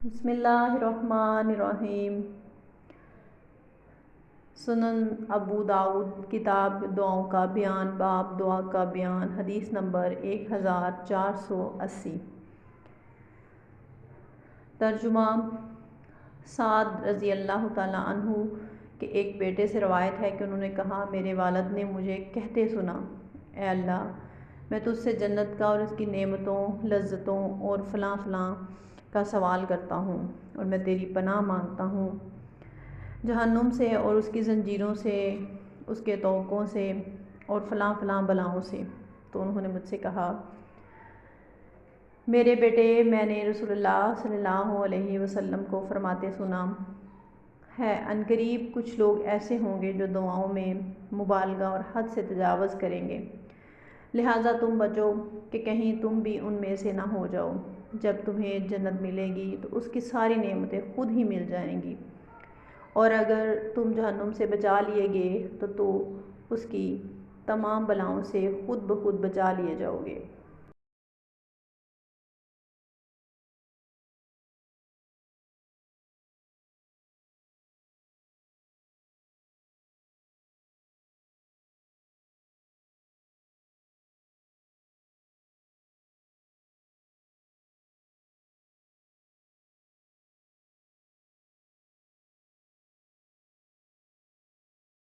بسم اللہ الرحمن الرحیم۔ سنن ابو داؤد کتاب دعاؤں کا بیان، باب دعا کا بیان، حدیث نمبر 1480۔ ترجمہ۔ سعد رضی اللہ تعالیٰ عنہ کے ایک بیٹے سے روایت ہے کہ انہوں نے کہا، میرے والد نے مجھے کہتے سنا، اے اللہ، میں تجھ سے جنت کا اور اس کی نعمتوں، لذتوں اور فلاں فلاں کا سوال کرتا ہوں، اور میں تیری پناہ مانگتا ہوں جہنم سے اور اس کی زنجیروں سے، اس کے طوقوں سے اور فلاں فلاں بلاؤں سے۔ تو انہوں نے مجھ سے کہا، میرے بیٹے، میں نے رسول اللہ صلی اللہ علیہ وسلم کو فرماتے سنا ہے، عنقریب کچھ لوگ ایسے ہوں گے جو دعاؤں میں مبالغہ اور حد سے تجاوز کریں گے، لہٰذا تم بچو کہ کہیں تم بھی ان میں سے نہ ہو جاؤ۔ جب تمہیں جنت ملے گی تو اس کی ساری نعمتیں خود ہی مل جائیں گی، اور اگر تم جہنم سے بچا لیے گئے تو اس کی تمام بلاؤں سے خود بخود بچا لیے جاؤ گے۔